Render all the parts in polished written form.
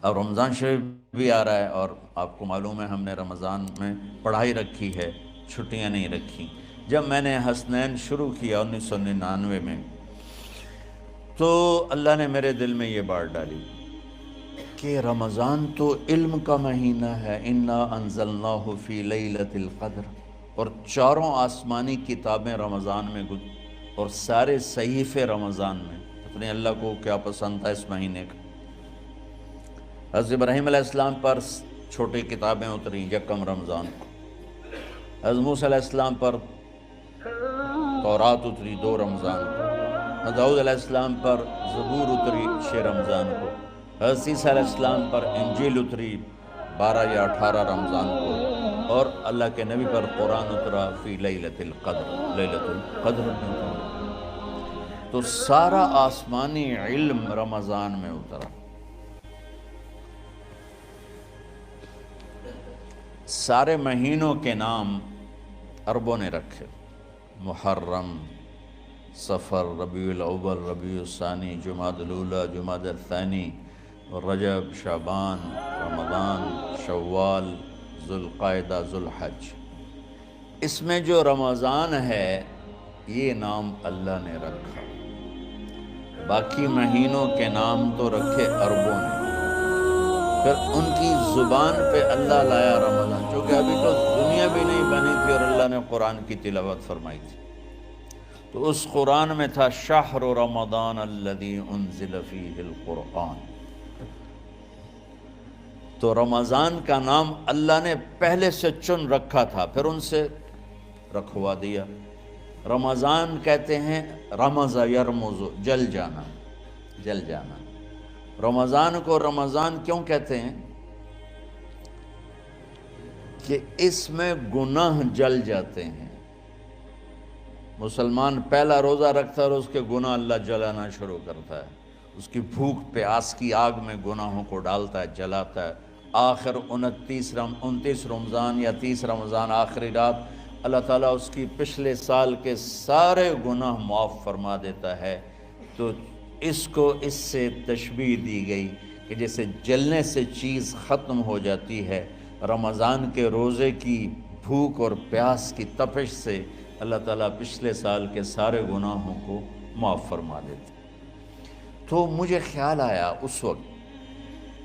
اب رمضان شریف بھی آ رہا ہے، اور آپ کو معلوم ہے ہم نے رمضان میں پڑھائی رکھی ہے، چھٹیاں نہیں رکھی۔ جب میں نے حسنین شروع کیا 1999 میں، تو اللہ نے میرے دل میں یہ بات ڈالی کہ رمضان تو علم کا مہینہ ہے، انا انزلناہ فی لیلۃ القدر، اور چاروں آسمانی کتابیں رمضان میں اور سارے صحیفے رمضان میں۔ اپنے اللہ کو کیا پسند تھا اس مہینے کا۔ حضرت ابراہیم علیہ السلام پر چھوٹی کتابیں اتریں یکم رمضان کو، حضرت موسیٰ علیہ السلام پر تورات اتری 2 رمضان کو، حضرت داؤد علیہ السلام پر زبور اتری 6 رمضان کو، حضرت عیسیٰ علیہ السلام پر انجیل اتری 12 یا 18 رمضان کو، اور اللہ کے نبی پر قرآن اترا فی لیلۃ القدر، لیلۃ القدر میں اترا۔ تو سارا آسمانی علم رمضان میں اترا۔ سارے مہینوں کے نام عربوں نے رکھے، محرم، صفر، ربیع الاول، ربیع الثانی، جمادی الاولیٰ، جمادی الثانی، رجب، شعبان، رمضان، شوال، ذوالقعدہ، ذوالحج۔ اس میں جو رمضان ہے یہ نام اللہ نے رکھا، باقی مہینوں کے نام تو رکھے عربوں نے۔ پھر ان کی زبان پہ اللہ لایا رمضان، چونکہ ابھی تو دنیا بھی نہیں بنی تھی اور اللہ نے قرآن کی تلاوت فرمائی تھی، تو اس قرآن میں تھا شہر رمضان الذی انزل فیہ القرآن۔ تو رمضان کا نام اللہ نے پہلے سے چن رکھا تھا، پھر ان سے رکھوا دیا۔ رمضان کہتے ہیں رمض یرمز، جل جانا، جل جانا۔ رمضان کو رمضان کیوں کہتے ہیں؟ کہ اس میں گناہ جل جاتے ہیں۔ مسلمان پہلا روزہ رکھتا ہے اور اس کے گناہ اللہ جلانا شروع کرتا ہے، اس کی بھوک پیاس کی آگ میں گناہوں کو ڈالتا ہے، جلاتا ہے۔ آخر 29 رمضان یا 30 رمضان آخری رات اللہ تعالیٰ اس کی پچھلے سال کے سارے گناہ معاف فرما دیتا ہے۔ تو اس کو اس سے تشبیہ دی گئی کہ جیسے جلنے سے چیز ختم ہو جاتی ہے، رمضان کے روزے کی بھوک اور پیاس کی تپش سے اللہ تعالیٰ پچھلے سال کے سارے گناہوں کو معاف فرما دیتے۔ تو مجھے خیال آیا اس وقت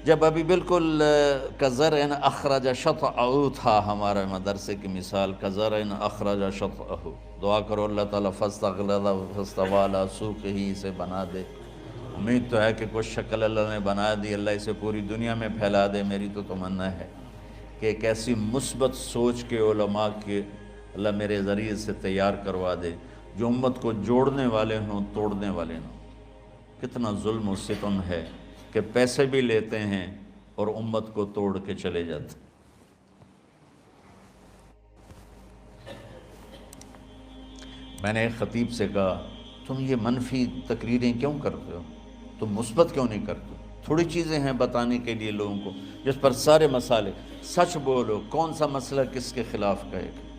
جب ابھی بالکل کزرع اخرج شطأہ تھا، ہمارے مدرسے کی مثال کزرع اخرج شطأہ، دعا کرو اللہ تعالیٰ فاستغلظ فاستوی علی سوقہ اسے بنا دے۔ امید تو ہے کہ کچھ شکل اللہ نے بنا دی، اللہ اسے پوری دنیا میں پھیلا دے۔ میری تو تمنا ہے کہ ایک ایسی مثبت سوچ کے علماء کے اللہ میرے ذریعے سے تیار کروا دے جو امت کو جوڑنے والے ہوں، توڑنے والے ہوں۔ کتنا ظلم و ستم ہے کہ پیسے بھی لیتے ہیں اور امت کو توڑ کے چلے جاتے۔ میں نے ایک خطیب سے کہا تم یہ منفی تقریریں کیوں کرتے ہو، تم مثبت کیوں نہیں کرتے؟ تھوڑی چیزیں ہیں بتانے کے لیے لوگوں کو جس پر سارے مسئلے، سچ بولو، کون سا مسئلہ کس کے خلاف کہے گا،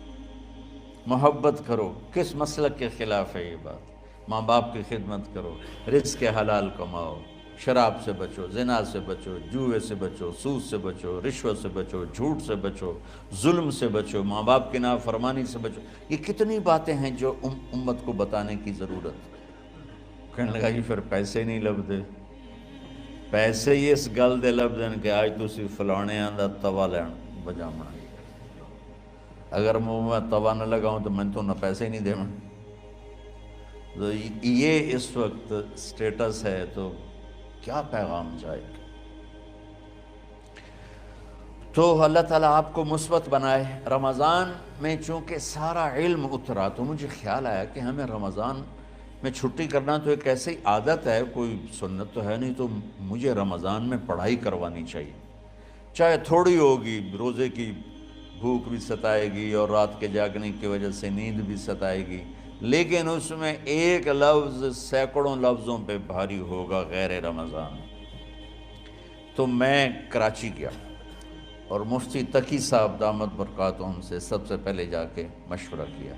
محبت کرو، کس مسلک کے خلاف ہے یہ بات، ماں باپ کی خدمت کرو، رزق حلال کماؤ، شراب سے بچو، زنا سے بچو، جوئے سے بچو، سود سے بچو، رشوت سے بچو، جھوٹ سے بچو، ظلم سے بچو، ماں باپ کی نافرمانی سے بچو۔ یہ کتنی باتیں ہیں جو امت کو بتانے کی ضرورت۔ کہنے لگا جی پھر پیسے نہیں لبدے، پیسے ہی اس گل دے لبدن کہ آج تسی فلانے آندہ توا لین بجامنا، اگر میں توا نہ لگاؤں تو میں تو نہ پیسے ہی نہیں دے میں۔ تو یہ اس وقت سٹیٹس ہے، تو کیا پیغام جائے گا؟ تو اللہ تعالیٰ آپ کو مثبت بنائے۔ رمضان میں چونکہ سارا علم اترا تو مجھے خیال آیا کہ ہمیں رمضان میں چھٹی کرنا تو ایک ایسی عادت ہے، کوئی سنت تو ہے نہیں، تو مجھے رمضان میں پڑھائی کروانی چاہیے، چاہے تھوڑی ہوگی، روزے کی بھوک بھی ستائے گی اور رات کے جاگنے کی وجہ سے نیند بھی ستائے گی، لیکن اس میں ایک لفظ سینکڑوں لفظوں پہ بھاری ہوگا غیر رمضان۔ تو میں کراچی گیا اور مفتی تقی صاحب دامت برکاتہم سے سب سے پہلے جا کے مشورہ کیا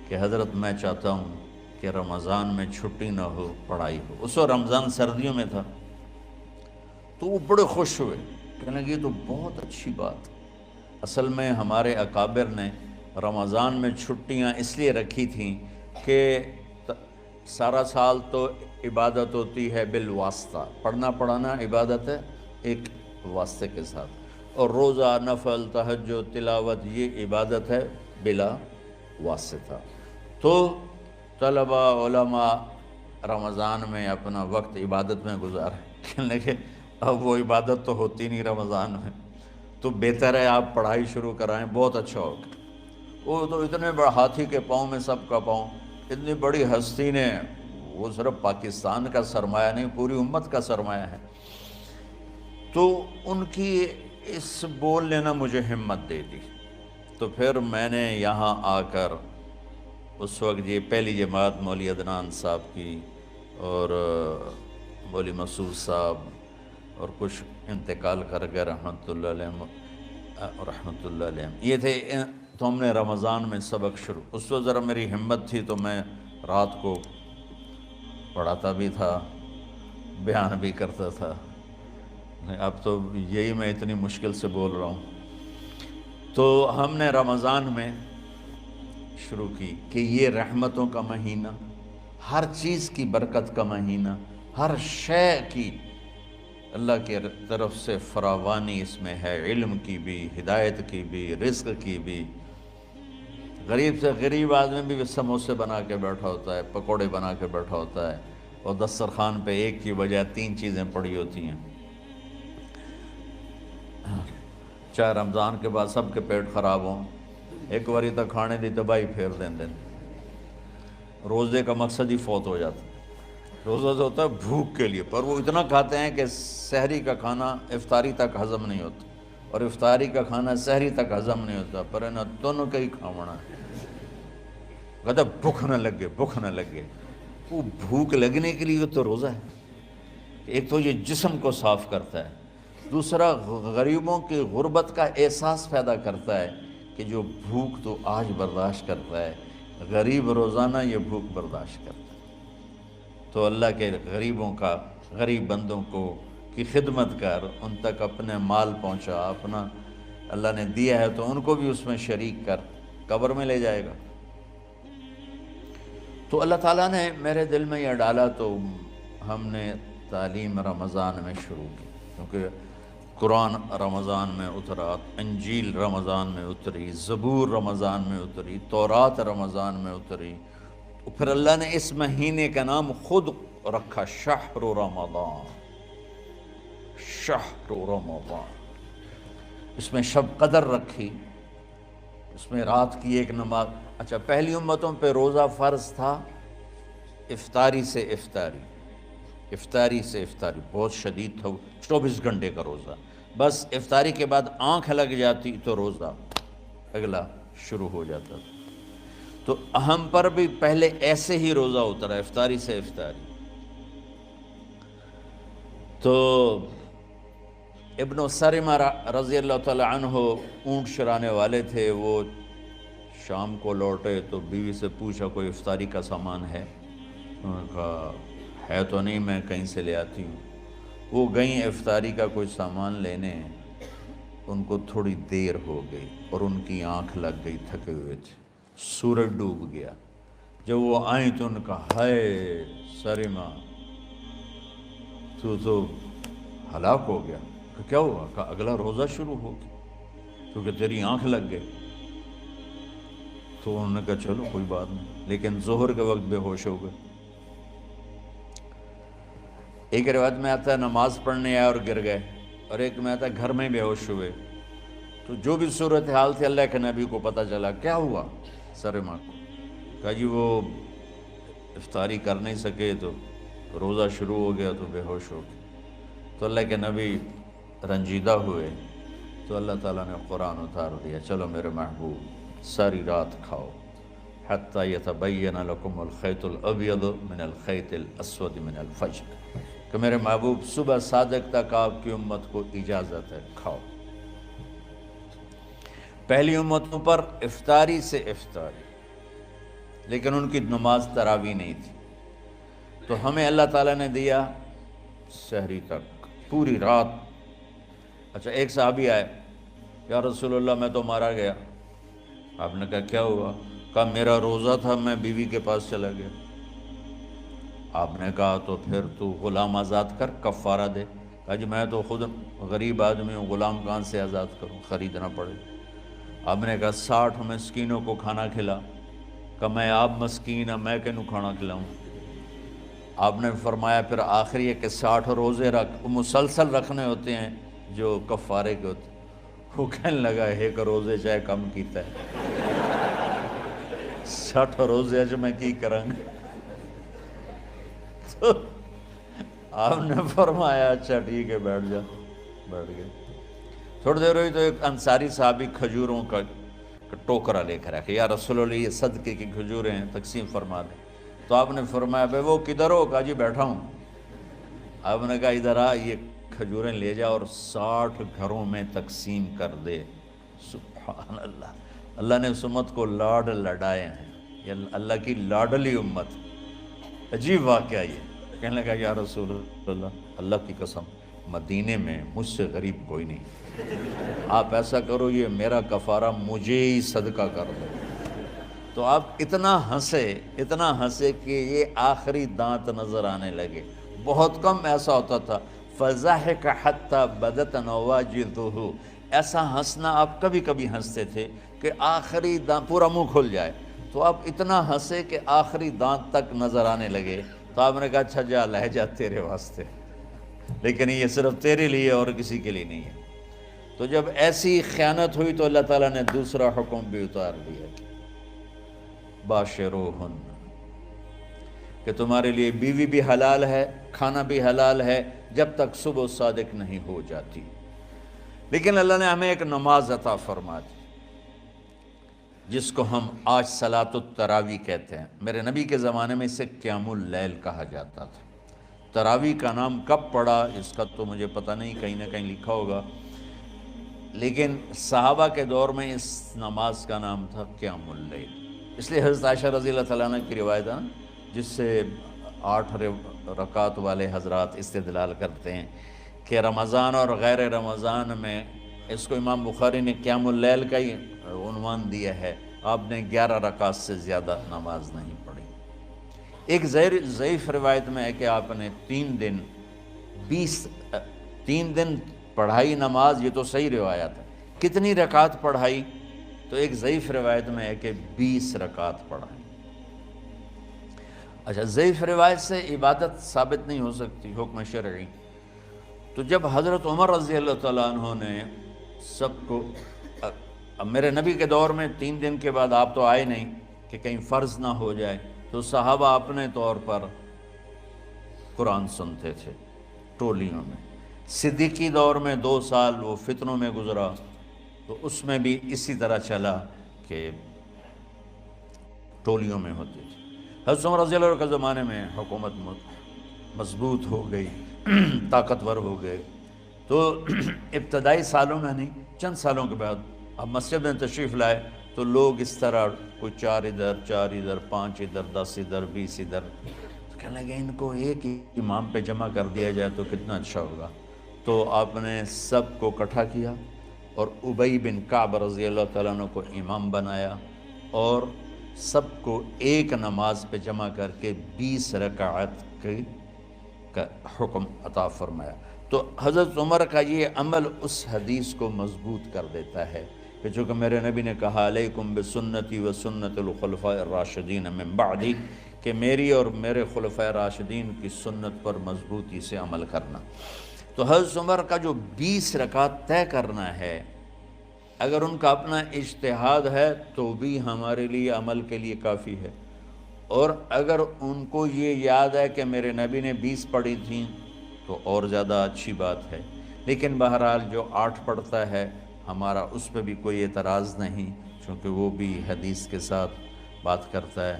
کہ حضرت میں چاہتا ہوں کہ رمضان میں چھٹی نہ ہو، پڑھائی ہو۔ اس وقت رمضان سردیوں میں تھا، تو وہ بڑے خوش ہوئے، کہنے لگے یہ تو بہت اچھی بات۔ اصل میں ہمارے اکابر نے رمضان میں چھٹیاں اس لیے رکھی تھیں کہ سارا سال تو عبادت ہوتی ہے بالواسطہ، پڑھنا پڑھانا عبادت ہے ایک واسطے کے ساتھ، اور روزہ، نفل، تہجد، تلاوت یہ عبادت ہے بلا واسطہ۔ تو طلبہ علماء رمضان میں اپنا وقت عبادت میں گزارے، کہنے لگے اب وہ عبادت تو ہوتی نہیں رمضان میں، تو بہتر ہے آپ پڑھائی شروع کرائیں، بہت اچھا ہوگا۔ وہ تو اتنے بڑے ہاتھی کے پاؤں میں سب کا پاؤں، اتنی بڑی ہستی نے، وہ صرف پاکستان کا سرمایہ نہیں پوری امت کا سرمایہ ہے۔ تو ان کی اس بولنے نے مجھے ہمت دے دی۔ تو پھر میں نے یہاں آ کر اس وقت یہ پہلی جماعت مولوی عدنان صاحب کی اور مولوی مسعود صاحب اور کچھ انتقال کر گئے رحمۃ اللہ علیہ، یہ تھے۔ تو ہم نے رمضان میں سبق شروع، اس وقت ذرا میری ہمت تھی تو میں رات کو پڑھاتا بھی تھا، بیان بھی کرتا تھا۔ اب تو یہی میں اتنی مشکل سے بول رہا ہوں۔ تو ہم نے رمضان میں شروع کی کہ یہ رحمتوں کا مہینہ، ہر چیز کی برکت کا مہینہ، ہر شے کی اللہ کی طرف سے فراوانی اس میں ہے، علم کی بھی، ہدایت کی بھی، رزق کی بھی۔ غریب سے غریب آدمی بھی سموسے بنا کے بیٹھا ہوتا ہے، پکوڑے بنا کے بیٹھا ہوتا ہے، اور دسترخوان پہ ایک کی بجائے 3 چیزیں پڑی ہوتی ہیں۔ چاہے رمضان کے بعد سب کے پیٹ خراب ہوں، ایک واری تک کھانے دی تباہی پھیر دیں۔ روزے کا مقصد ہی فوت ہو جاتا ہے۔ روزہ تو ہوتا ہے بھوک کے لیے، پر وہ اتنا کھاتے ہیں کہ سحری کا کھانا افطاری تک ہضم نہیں ہوتا، اور افطاری کا کھانا سحری تک ہضم نہیں ہوتا، پر انہیں دونوں کا ہی کھانا ہے۔ کہتا بھوک نہ لگے، بھوک نہ لگے۔ وہ بھوک لگنے کے لیے تو روزہ ہے۔ ایک تو یہ جسم کو صاف کرتا ہے، دوسرا غریبوں کی غربت کا احساس پیدا کرتا ہے کہ جو بھوک تو آج برداشت کرتا ہے، غریب روزانہ یہ بھوک برداشت کرتا ہے۔ تو اللہ کے غریب بندوں کی خدمت کر، ان تک اپنے مال پہنچا، اپنا اللہ نے دیا ہے تو ان کو بھی اس میں شریک کر، قبر میں لے جائے گا۔ تو اللہ تعالیٰ نے میرے دل میں یہ ڈالا، تو ہم نے تعلیم رمضان میں شروع کی، کیونکہ قرآن رمضان میں اترا، انجیل رمضان میں اتری، زبور رمضان میں اتری، تورات رمضان میں اتری۔ پھر اللہ نے اس مہینے کا نام خود رکھا، شہر رمضان، شہر رمضان۔ اس میں شب قدر رکھی، اس میں رات کی ایک نماز۔ اچھا، پہلی امتوں پہ روزہ فرض تھا افطاری سے افطاری، افطاری سے افطاری، بہت شدید تھا، 24 گھنٹے کا روزہ۔ بس افطاری کے بعد آنکھ لگ جاتی تو روزہ اگلا شروع ہو جاتا تھا۔ تو ہم پر بھی پہلے ایسے ہی روزہ اترا، افطاری سے افطاری۔ تو ابن سرمہ رضی اللہ تعالی عنہ اونٹ چرانے والے تھے، وہ شام کو لوٹے تو بیوی سے پوچھا کوئی افطاری کا سامان ہے؟ انہوں نے کہا ہے تو نہیں، میں کہیں سے لے آتی ہوں۔ وہ گئیں افطاری کا کوئی سامان لینے، ان کو تھوڑی دیر ہو گئی اور ان کی آنکھ لگ گئی، تھکے ہوئے تھے، سورج ڈوب گیا۔ جب وہ آئیں تو ان کا ہائے سرمہ تو ہلاک ہو گیا۔ کہ کیا ہوا؟ کہ اگلا روزہ شروع ہو گیا کیونکہ تیری آنکھ لگ گئی۔ تو انہوں نے کہا چلو کوئی بات نہیں، لیکن ظہر کے وقت بے ہوش ہو گئے۔ ایک روایت میں آتا ہے نماز پڑھنے آئے اور گر گئے، اور ایک میں آتا ہے گھر میں بے ہوش ہوئے۔ تو جو بھی صورتحال تھی اللہ کے نبی کو پتہ چلا۔ کیا ہوا سرمہ کو؟ کہا جی وہ افطاری کر نہیں سکے تو روزہ شروع ہو گیا تو بے ہوش ہو گئے۔ تو اللہ کے نبی رنجیدہ ہوئے، تو اللہ تعالیٰ نے قرآن اتار دیا، چلو میرے محبوب ساری رات کھاؤ، حتیٰ یتبین لکم الخیط الابیض من الخیط الاسود من الفجر، کہ میرے محبوب صبح صادق تک آپ کی امت کو اجازت ہے، کھاؤ۔ پہلی امتوں پر افطاری سے افطاری، لیکن ان کی نماز تراویح نہیں تھی۔ تو ہمیں اللہ تعالیٰ نے دیا سحری تک، پوری رات۔ اچھا ایک صحابی آئے، یا رسول اللہ میں تو مارا گیا۔ آپ نے کہا کیا ہوا؟ کہا میرا روزہ تھا، میں بیوی کے پاس چلا گیا۔ آپ نے کہا تو پھر تو غلام آزاد کر، کفارہ دے۔ کہا جی میں تو خود غریب آدمی ہوں، غلام کہاں سے آزاد کروں، خریدنا پڑے۔ آپ نے کہا 60 مسکینوں کو کھانا کھلا۔ کہ میں آپ مسکین ہوں، میں کنوں کھانا کھلاؤں؟ آپ نے فرمایا پھر آخری ہے کہ 60 روزے رکھ، مسلسل رکھنے ہوتے ہیں جو کفارے کے ہوتے ہیں۔ وہ کہنے لگا ایک روزے چاہے کم کیتا ہے، 60 روزے اچ میں کی کروں گا؟ تو آپ نے فرمایا اچھا ٹھیک ہے بیٹھ جا۔ بیٹھ گئے۔ تھوڑی دیر ہوئی تو ایک انصاری صحابی کھجوروں کا ٹوکرا لے کر آیا، یا رسول اللہ یہ صدقے کی کھجوریں ہیں، تقسیم فرما دیں۔ تو آپ نے فرمایا بھائی وہ کدھر ہو؟ کہا جی بیٹھا ہوں۔ آپ نے کہا ادھر آ، یہ کھجوریں لے جا اور 60 گھروں میں تقسیم کر دے۔ سبحان اللہ، اللہ نے اس امت کو لاڈ لڈائے ہیں، یہ اللہ کی لاڈلی امت۔ عجیب واقعہ یہ، کہنے لگا یا رسول اللہ کی قسم مدینے میں مجھ سے غریب کوئی نہیں، آپ ایسا کرو یہ میرا کفارہ مجھے ہی صدقہ کر دو۔ تو آپ اتنا ہنسے کہ یہ آخری دانت نظر آنے لگے۔ بہت کم ایسا ہوتا تھا، فَضَحِكَ حَتَّى بَدَتْ نَوَاجِذُهُ، ایسا ہنسنا آپ کبھی کبھی ہنستے تھے کہ آخری دانت پورا منہ کھل جائے۔ تو آپ اتنا ہنسے کہ آخری دانت تک نظر آنے لگے۔ تو آپ نے کہا اچھا جا لے جا تیرے واسطے، لیکن یہ صرف تیرے لیے اور کسی کے لیے نہیں ہے۔ تو جب ایسی خیانت ہوئی تو اللہ تعالیٰ نے دوسرا حکم بھی اتار دیا، باشروہن، کہ تمہارے لیے بیوی بھی حلال ہے، کھانا بھی حلال ہے جب تک صبح صادق نہیں ہو جاتی۔ لیکن اللہ نے ہمیں ایک نماز عطا فرما دی جس کو ہم آج صلاۃ التراویح کہتے ہیں۔ میرے نبی کے زمانے میں اسے قیام اللیل کہا جاتا تھا۔ تراویح کا نام کب پڑا اس کا تو مجھے پتہ نہیں، کہیں نہ کہیں لکھا ہوگا، لیکن صحابہ کے دور میں اس نماز کا نام تھا قیام اللیل۔ اس لیے حضرت عائشہ رضی اللہ تعالیٰ عنہ کی روایت ہے جس سے 8 رکعت والے حضرات استدلال کرتے ہیں کہ رمضان اور غیر رمضان میں اس کو امام بخاری نے قیام اللیل کا ہی عنوان دیا ہے۔ آپ نے 11 رکعت سے زیادہ نماز نہیں پڑھی۔ ایک ضعیف روایت میں ہے کہ آپ نے 3 دن پڑھائی نماز، یہ تو صحیح روایت ہے۔ کتنی رکعت پڑھائی؟ تو ایک ضعیف روایت میں ہے کہ 20 رکعت پڑھائی۔ اچھا ضعیف روایت سے عبادت ثابت نہیں ہو سکتی، حکم شرعی۔ تو جب حضرت عمر رضی اللہ تعالیٰ عنہ نے سب کو، اب میرے نبی کے دور میں 3 دن کے بعد آپ تو آئے نہیں کہ کہیں فرض نہ ہو جائے، تو صحابہ اپنے طور پر قرآن سنتے تھے ٹولیوں میں۔ صدیقی دور میں 2 سال وہ فتنوں میں گزرا، تو اس میں بھی اسی طرح چلا کہ ٹولیوں میں ہوتے تھے۔ حضرت عمر رضی اللہ عنہ کے زمانے میں حکومت مضبوط ہو گئی، طاقتور ہو گئے، تو ابتدائی سالوں میں نہیں، چند سالوں کے بعد اب مسجد میں تشریف لائے تو لوگ اس طرح کوئی 4 ادھر 4 ادھر 5 ادھر 10 ادھر 20 ادھر، تو کہنے لگے ان کو ایک ہی امام پہ جمع کر دیا جائے تو کتنا اچھا ہوگا۔ تو آپ نے سب کو اکٹھا کیا اور ابی بن کعب رضی اللہ تعالیٰ عنہ کو امام بنایا اور سب کو ایک نماز پہ جمع کر کے 20 رکعت کا حکم عطا فرمایا۔ تو حضرت عمر کا یہ عمل اس حدیث کو مضبوط کر دیتا ہے کہ چونکہ میرے نبی نے کہا علیکم بسنتی و سنت الخلفاء الراشدین من بعدی، کہ میری اور میرے خلفاء راشدین کی سنت پر مضبوطی سے عمل کرنا۔ تو حضرت عمر کا جو 20 رکعت طے کرنا ہے، اگر ان کا اپنا اجتہاد ہے تو بھی ہمارے لیے عمل کے لیے کافی ہے، اور اگر ان کو یہ یاد ہے کہ میرے نبی نے 20 پڑھی تھیں تو اور زیادہ اچھی بات ہے۔ لیکن بہرحال جو 8 پڑھتا ہے ہمارا اس پہ بھی کوئی اعتراض نہیں، چونکہ وہ بھی حدیث کے ساتھ بات کرتا ہے،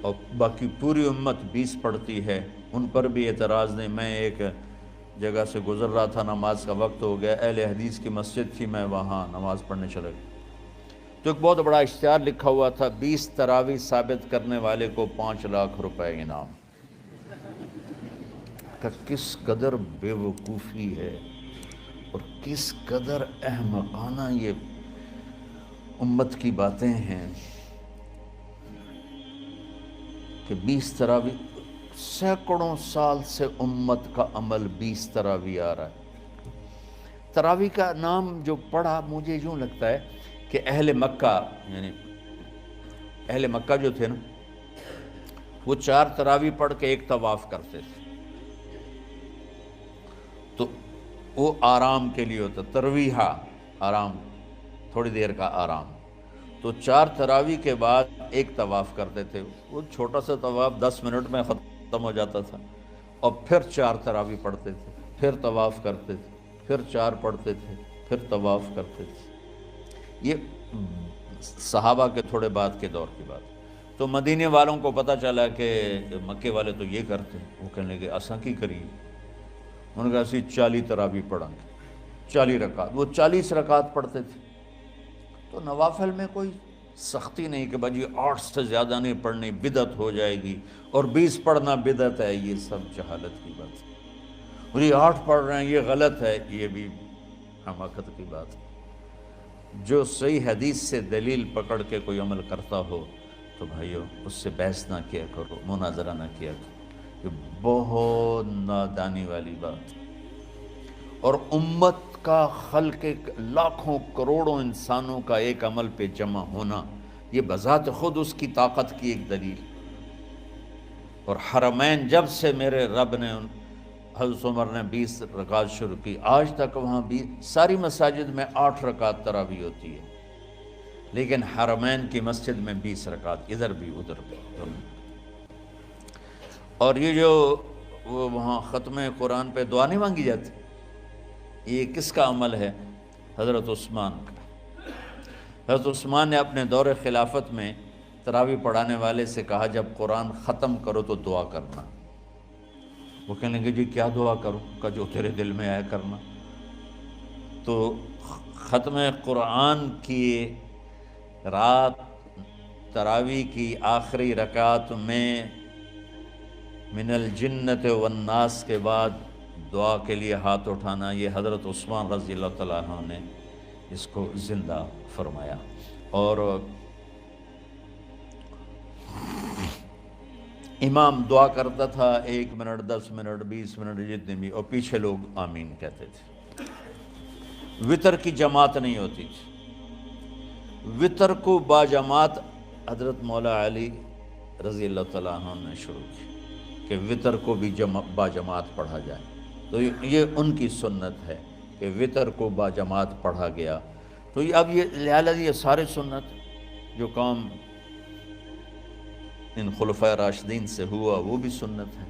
اور باقی پوری امت 20 پڑھتی ہے ان پر بھی اعتراض نہیں۔ میں ایک جگہ سے گزر رہا تھا، نماز کا وقت ہو گیا، اہل حدیث کی مسجد تھی، میں وہاں نماز پڑھنے چلا گیا تو ایک بہت بڑا اشتہار لکھا ہوا تھا، 20 تراویح ثابت کرنے والے کو 5 لاکھ روپے انعام۔ کہ کس قدر بے وقوفی ہے اور کس قدر احمقانہ یہ امت کی باتیں ہیں کہ 20 تراویح، سینکڑوں سال سے امت کا عمل 20 تراویح آ رہا ہے۔ تراویح کا نام جو پڑھا مجھے یوں لگتا ہے کہ اہل مکہ، یعنی اہل مکہ جو تھے نا، وہ 4 تراویح پڑھ کے ایک طواف کرتے تھے، تو وہ آرام کے لیے ہوتا، ترویحہ آرام، تھوڑی دیر کا آرام، تو 4 تراویح کے بعد ایک طواف کرتے تھے۔ وہ چھوٹا سا طواف 10 منٹ میں ختم ہو جاتا تھا، اور پھر 4 تراویح پڑھتے تھے، پھر طواف کرتے تھے، پھر 4 پڑھتے تھے، پھر طواف کرتے تھے۔ یہ صحابہ کے تھوڑے بعد کے دور کی بات۔ تو مدینے والوں کو پتہ چلا کہ مکے والے تو یہ کرتے ہیں، وہ کہنے لگے اساں کی کریے؟ انہوں نے کہا اسی 40 تراویح پڑھیں گے، 40 رکعت، وہ 40 رکعت پڑھتے تھے۔ تو نوافل میں کوئی سختی نہیں کہ بھائی 8 سے زیادہ نہیں پڑھنی، بدعت ہو جائے گی، اور 20 پڑھنا بدعت ہے، یہ سب جہالت کی بات ہے۔ اور یہ 8 پڑھ رہے ہیں یہ غلط ہے، یہ بھی حماقت کی بات ہے۔ جو صحیح حدیث سے دلیل پکڑ کے کوئی عمل کرتا ہو تو بھائیو اس سے بحث نہ کیا کرو، مناظرہ نہ کیا کرو، یہ بہت نادانی والی بات ہے۔ اور امت کا، خلق لاکھوں کروڑوں انسانوں کا ایک عمل پہ جمع ہونا، یہ بذات خود اس کی طاقت کی ایک دلیل۔ اور حرمین جب سے میرے رب نے، حضرت عمر نے 20 رکعت شروع کی، آج تک وہاں بھی ساری مساجد میں 8 رکعت تراویح ہوتی ہے، لیکن حرمین کی مسجد میں 20 رکعت، ادھر بھی ادھر بھی۔ اور یہ جو وہ وہاں ختم قرآن پہ دعا نہیں مانگی جاتی، یہ کس کا عمل ہے؟ حضرت عثمان کا۔ حضرت عثمان نے اپنے دور خلافت میں تراویح پڑھانے والے سے کہا جب قرآن ختم کرو تو دعا کرنا۔ وہ کہنے لگے جی کیا دعا کروں؟ کہ جو تیرے دل میں آیا کرنا۔ تو ختم قرآن کی رات تراویح کی آخری رکعت میں من الجنت والناس کے بعد دعا کے لیے ہاتھ اٹھانا، یہ حضرت عثمان رضی اللہ تعالیٰ عنہ نے اس کو زندہ فرمایا۔ اور امام دعا کرتا تھا 1 منٹ، 10 منٹ، 20 منٹ، جتنے بھی، اور پیچھے لوگ آمین کہتے تھے۔ وطر کی جماعت نہیں ہوتی تھی، وطر کو باجماعت حضرت مولا علی رضی اللہ تعالیٰ عنہ نے شروع کی کہ وطر کو بھی باجماعت پڑھا جائے۔ تو یہ ان کی سنت ہے کہ وطر کو باجماعت پڑھا گیا۔ تو اب یہ لہٰذا یہ سارے سنت جو کام ان خلفائے راشدین سے ہوا وہ بھی سنت ہے۔